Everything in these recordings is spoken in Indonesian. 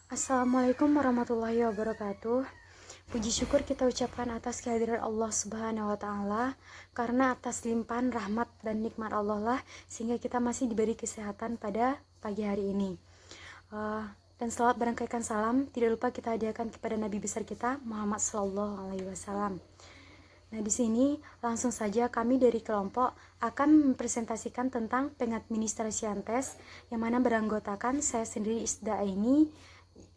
Assalamualaikum warahmatullahi wabarakatuh. Puji syukur kita ucapkan atas kehadiran Allah Subhanahu wa Ta'ala, karena atas limpahan rahmat dan nikmat Allah lah sehingga kita masih diberi kesehatan pada pagi hari ini. Dan selawat berangkaikan salam tidak lupa kita hadiahkan kepada Nabi besar kita Muhammad Sallallahu Alaihi Wasallam. Nah, di sini langsung saja kami dari kelompok akan mempresentasikan tentang pengadministrasian tes yang mana beranggotakan saya sendiri Isda Aini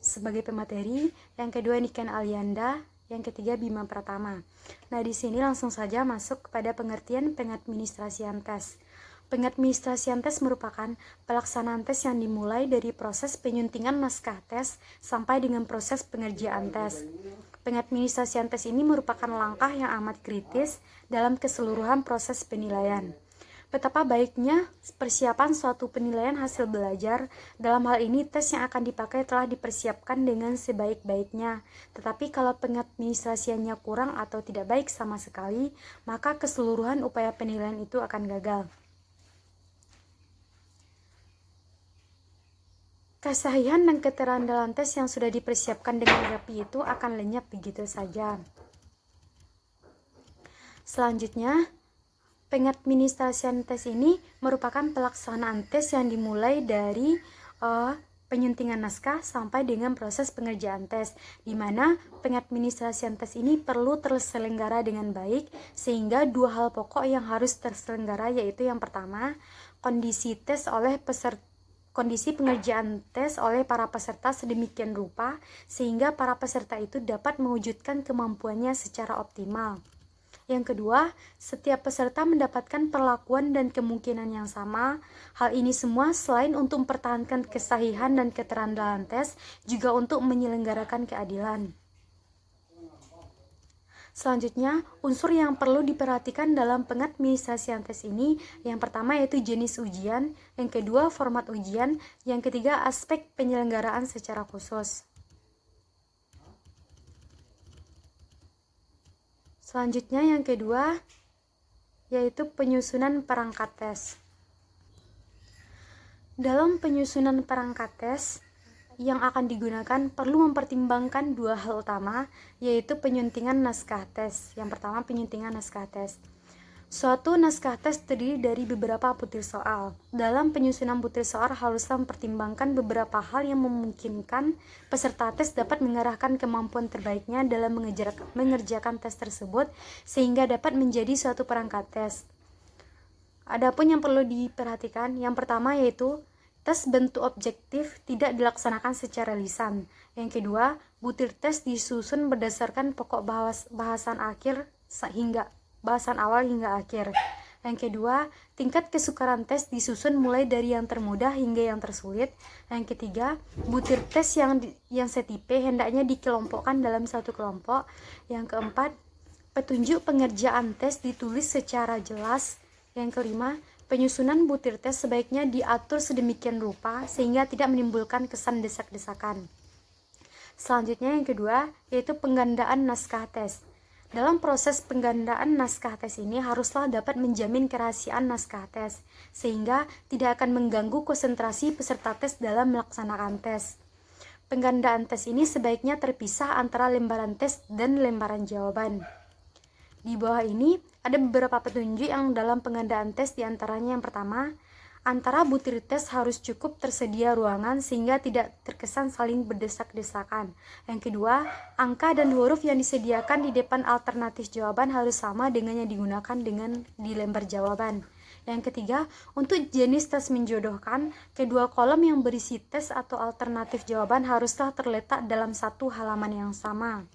sebagai pemateri, yang kedua Niken Alianda, yang ketiga Bima Pratama. Nah, di sini langsung saja masuk kepada pengertian pengadministrasian tes. Pengadministrasian tes merupakan pelaksanaan tes yang dimulai dari proses penyuntingan naskah tes sampai dengan proses pengerjaan tes. Pengadministrasian tes ini merupakan langkah yang amat kritis dalam keseluruhan proses penilaian. Betapa baiknya persiapan suatu penilaian hasil belajar. Dalam hal ini, tes yang akan dipakai telah dipersiapkan dengan sebaik-baiknya. Tetapi kalau pengadministrasiannya kurang atau tidak baik sama sekali, maka keseluruhan upaya penilaian itu akan gagal. Kesahihan dan keterandalan tes yang sudah dipersiapkan dengan rapi itu akan lenyap begitu saja. Selanjutnya, pengadministrasian tes ini merupakan pelaksanaan tes yang dimulai dari penyuntingan naskah sampai dengan proses pengerjaan tes, di mana pengadministrasian tes ini perlu terselenggara dengan baik, sehingga dua hal pokok yang harus terselenggara yaitu yang pertama, kondisi pengerjaan tes oleh para peserta sedemikian rupa sehingga para peserta itu dapat mewujudkan kemampuannya secara optimal. Yang kedua, setiap peserta mendapatkan perlakuan dan kemungkinan yang sama. Hal ini semua selain untuk mempertahankan kesahihan dan keterandalan tes, juga untuk menyelenggarakan keadilan. Selanjutnya, unsur yang perlu diperhatikan dalam pengadministrasian tes ini, yang pertama yaitu jenis ujian, yang kedua format ujian, yang ketiga aspek penyelenggaraan secara khusus. Selanjutnya yang kedua yaitu penyusunan perangkat tes. Dalam penyusunan perangkat tes yang akan digunakan perlu mempertimbangkan dua hal utama, yaitu penyuntingan naskah tes. Yang pertama, penyuntingan naskah tes. Suatu naskah tes terdiri dari beberapa butir soal. Dalam penyusunan butir soal haruslah mempertimbangkan beberapa hal yang memungkinkan peserta tes dapat mengarahkan kemampuan terbaiknya dalam mengerjakan tes tersebut sehingga dapat menjadi suatu perangkat tes. Adapun yang perlu diperhatikan, yang pertama yaitu tes bentuk objektif tidak dilaksanakan secara lisan. Yang kedua, butir tes disusun berdasarkan pokok bahasan awal hingga akhir. Yang kedua, tingkat kesukaran tes disusun mulai dari yang termudah hingga yang tersulit. Yang ketiga, butir tes yang setipe hendaknya dikelompokkan dalam satu kelompok. Yang keempat, petunjuk pengerjaan tes ditulis secara jelas. Yang kelima, penyusunan butir tes sebaiknya diatur sedemikian rupa sehingga tidak menimbulkan kesan desak-desakan. Selanjutnya yang kedua, yaitu penggandaan naskah tes. Dalam proses penggandaan naskah tes ini haruslah dapat menjamin kerahasiaan naskah tes, sehingga tidak akan mengganggu konsentrasi peserta tes dalam melaksanakan tes. Penggandaan tes ini sebaiknya terpisah antara lembaran tes dan lembaran jawaban. Di bawah ini ada beberapa petunjuk yang dalam penggandaan tes, diantaranya yang pertama, antara butir tes harus cukup tersedia ruangan sehingga tidak terkesan saling berdesak-desakan. Yang kedua, angka dan huruf yang disediakan di depan alternatif jawaban harus sama dengan yang digunakan di lembar jawaban. Yang ketiga, untuk jenis tes menjodohkan, kedua kolom yang berisi tes atau alternatif jawaban haruslah terletak dalam satu halaman yang sama.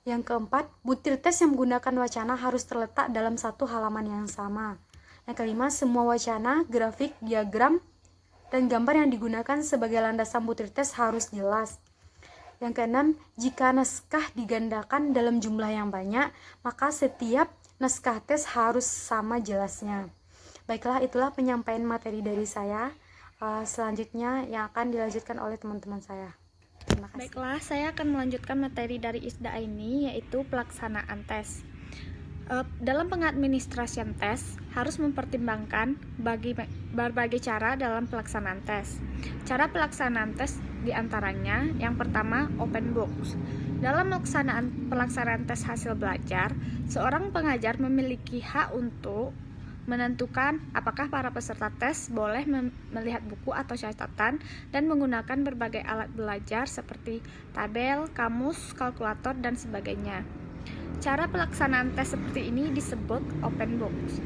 Yang keempat, butir tes yang menggunakan wacana harus terletak dalam satu halaman yang sama. Yang kelima, semua wacana, grafik, diagram, dan gambar yang digunakan sebagai landasan butir tes harus jelas. Yang keenam, jika naskah digandakan dalam jumlah yang banyak, maka setiap naskah tes harus sama jelasnya. Baiklah, itulah penyampaian materi dari saya. Selanjutnya yang akan dilanjutkan oleh teman-teman saya. Baiklah, saya akan melanjutkan materi dari Isda ini, yaitu pelaksanaan tes. Dalam pengadministrasian tes harus mempertimbangkan berbagai cara dalam pelaksanaan tes. Cara pelaksanaan tes Di antaranya, yang pertama, open books. Dalam pelaksanaan tes hasil belajar, seorang pengajar memiliki hak untuk menentukan apakah para peserta tes boleh melihat buku atau catatan dan menggunakan berbagai alat belajar seperti tabel, kamus, kalkulator, dan sebagainya. Cara pelaksanaan tes seperti ini disebut open books.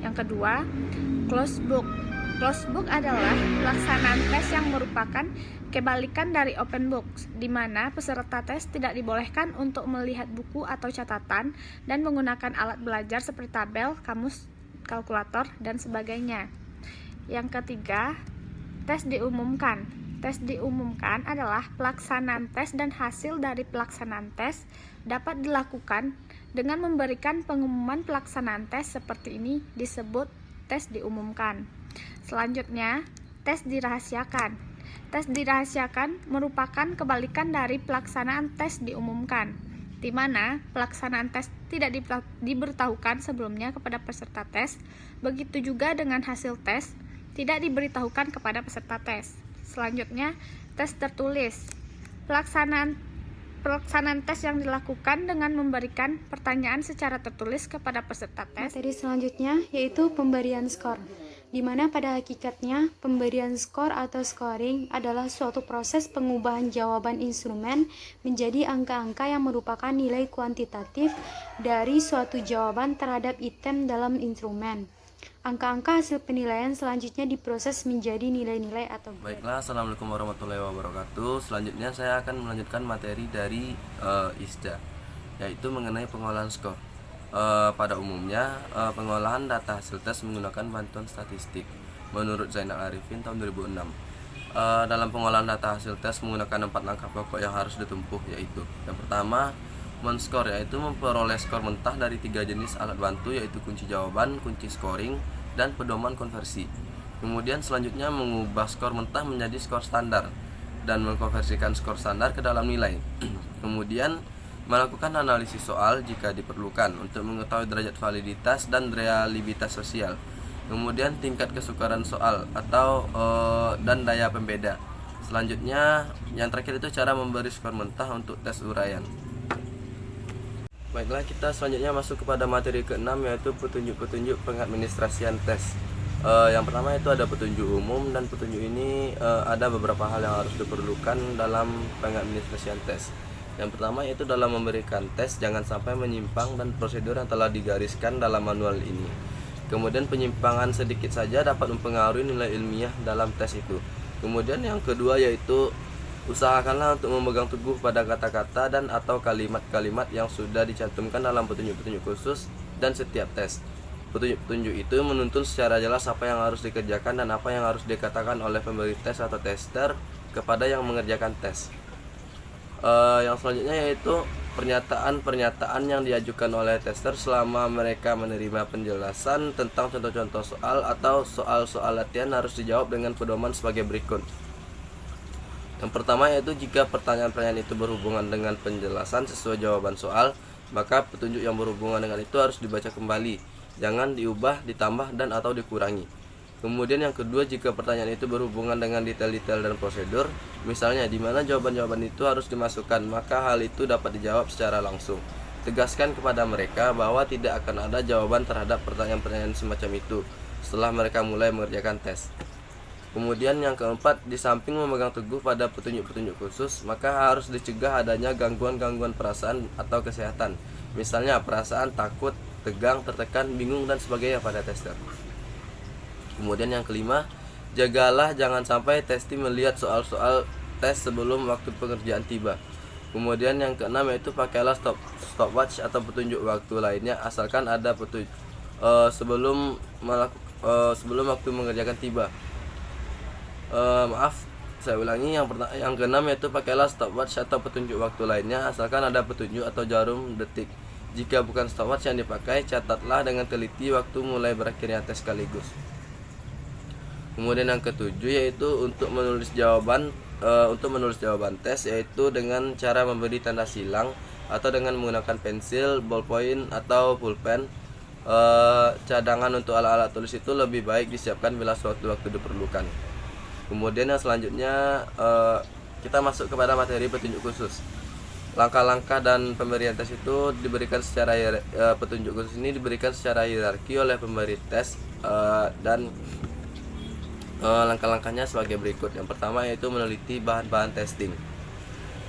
Yang kedua, closed book. Closed book adalah pelaksanaan tes yang merupakan kebalikan dari open books, di mana peserta tes tidak dibolehkan untuk melihat buku atau catatan dan menggunakan alat belajar seperti tabel, kamus, kalkulator, dan sebagainya. Yang ketiga, tes diumumkan. Tes diumumkan adalah pelaksanaan tes dan hasil dari pelaksanaan tes dapat dilakukan dengan memberikan pengumuman pelaksanaan tes seperti ini disebut tes diumumkan. Selanjutnya, tes dirahasiakan. Tes dirahasiakan merupakan kebalikan dari pelaksanaan tes diumumkan, di mana pelaksanaan tes tidak diberitahukan sebelumnya kepada peserta tes. Begitu juga dengan hasil tes tidak diberitahukan kepada peserta tes. Selanjutnya, tes tertulis. Pelaksanaan tes yang dilakukan dengan memberikan pertanyaan secara tertulis kepada peserta tes. Materi selanjutnya yaitu pemberian skor, di mana pada hakikatnya pemberian skor atau scoring adalah suatu proses pengubahan jawaban instrumen menjadi angka-angka yang merupakan nilai kuantitatif dari suatu jawaban terhadap item dalam instrumen. Angka-angka hasil penilaian selanjutnya diproses menjadi nilai-nilai atau grade. Baiklah, assalamualaikum warahmatullahi wabarakatuh. Selanjutnya saya akan melanjutkan materi dari ISDA, yaitu mengenai pengolahan skor. Pada umumnya, pengolahan data hasil tes menggunakan bantuan statistik menurut Zainal Arifin tahun 2006. Dalam pengolahan data hasil tes menggunakan 4 langkah pokok yang harus ditempuh, yaitu yang pertama, men-skor, yaitu memperoleh skor mentah dari 3 jenis alat bantu, yaitu kunci jawaban, kunci scoring, dan pedoman konversi. Kemudian selanjutnya mengubah skor mentah menjadi skor standar dan mengkonversikan skor standar ke dalam nilai. Kemudian melakukan analisis soal jika diperlukan untuk mengetahui derajat validitas dan reliabilitas sosial. Kemudian tingkat kesukaran soal atau dan daya pembeda. Selanjutnya yang terakhir itu cara memberi skor mentah untuk tes uraian. Baiklah, kita selanjutnya masuk kepada materi ke-6, yaitu petunjuk-petunjuk pengadministrasian tes. Yang pertama itu ada petunjuk umum, dan petunjuk ini ada beberapa hal yang harus diperlukan dalam pengadministrasian tes. Yang pertama yaitu dalam memberikan tes jangan sampai menyimpang dan prosedur yang telah digariskan dalam manual ini. Kemudian penyimpangan sedikit saja dapat mempengaruhi nilai ilmiah dalam tes itu. Kemudian yang kedua yaitu usahakanlah untuk memegang teguh pada kata-kata dan atau kalimat-kalimat yang sudah dicantumkan dalam petunjuk-petunjuk khusus dan setiap tes. Petunjuk-petunjuk itu menuntun secara jelas apa yang harus dikerjakan dan apa yang harus dikatakan oleh pemberi tes atau tester kepada yang mengerjakan tes. Yang selanjutnya yaitu pernyataan-pernyataan yang diajukan oleh tester selama mereka menerima penjelasan tentang contoh-contoh soal atau soal-soal latihan harus dijawab dengan pedoman sebagai berikut. Yang pertama yaitu jika pertanyaan-pertanyaan itu berhubungan dengan penjelasan sesuai jawaban soal, maka petunjuk yang berhubungan dengan itu harus dibaca kembali, jangan diubah, ditambah, dan atau dikurangi. Kemudian yang kedua, jika pertanyaan itu berhubungan dengan detail-detail dan prosedur, misalnya di mana jawaban-jawaban itu harus dimasukkan, maka hal itu dapat dijawab secara langsung. Tegaskan kepada mereka bahwa tidak akan ada jawaban terhadap pertanyaan-pertanyaan semacam itu setelah mereka mulai mengerjakan tes. Kemudian yang keempat, di samping memegang teguh pada petunjuk-petunjuk khusus, maka harus dicegah adanya gangguan-gangguan perasaan atau kesehatan, misalnya perasaan takut, tegang, tertekan, bingung, dan sebagainya pada tester. Kemudian yang kelima, jagalah jangan sampai testi melihat soal-soal tes sebelum waktu pengerjaan tiba. Kemudian yang keenam yaitu pakailah stopwatch atau petunjuk waktu lainnya asalkan ada petunjuk sebelum waktu mengerjakan tiba. Saya ulangi, yang keenam yaitu pakailah stopwatch atau petunjuk waktu lainnya asalkan ada petunjuk atau jarum detik. Jika bukan stopwatch yang dipakai, catatlah dengan teliti waktu mulai berakhirnya tes sekaligus. Kemudian yang ketujuh yaitu untuk menulis jawaban tes, yaitu dengan cara memberi tanda silang atau dengan menggunakan pensil, ballpoint atau pulpen. Cadangan untuk alat-alat tulis itu lebih baik disiapkan bila suatu waktu diperlukan. Kemudian yang selanjutnya kita masuk kepada materi petunjuk khusus. Langkah-langkah dan pemberian tes itu diberikan secara petunjuk khusus ini diberikan secara hierarki oleh pemberi tes, dan langkah-langkahnya sebagai berikut. Yang pertama yaitu meneliti bahan-bahan testing.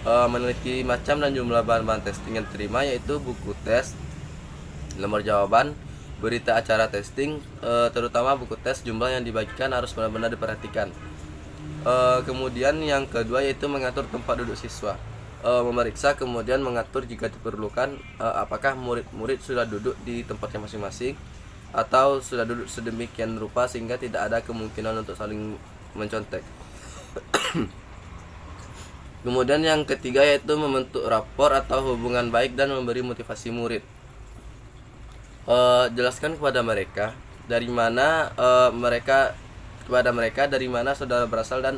Meneliti macam dan jumlah bahan-bahan testing yang diterima, yaitu buku tes, lembar jawaban, berita acara testing, terutama buku tes jumlah yang dibagikan harus benar-benar diperhatikan. Kemudian yang kedua yaitu mengatur tempat duduk siswa, memeriksa kemudian mengatur jika diperlukan apakah murid-murid sudah duduk di tempatnya masing-masing atau sudah duduk sedemikian rupa sehingga tidak ada kemungkinan untuk saling mencontek. Kemudian yang ketiga yaitu membentuk rapor atau hubungan baik dan memberi motivasi murid. Jelaskan kepada mereka dari mana dari mana saudara berasal dan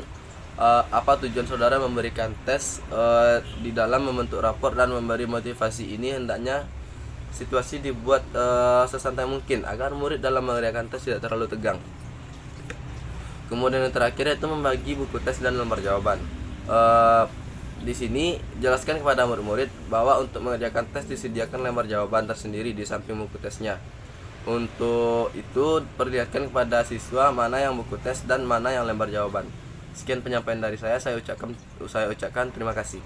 apa tujuan saudara memberikan tes. Di dalam membentuk rapor dan memberi motivasi ini hendaknya situasi dibuat sesantai mungkin agar murid dalam mengerjakan tes tidak terlalu tegang. Kemudian yang terakhir yaitu membagi buku tes dan lembar jawaban. Di sini jelaskan kepada murid-murid bahwa untuk mengerjakan tes disediakan lembar jawaban tersendiri di samping buku tesnya. Untuk itu perlihatkan kepada siswa mana yang buku tes dan mana yang lembar jawaban. Sekian penyampaian dari saya ucapkan terima kasih.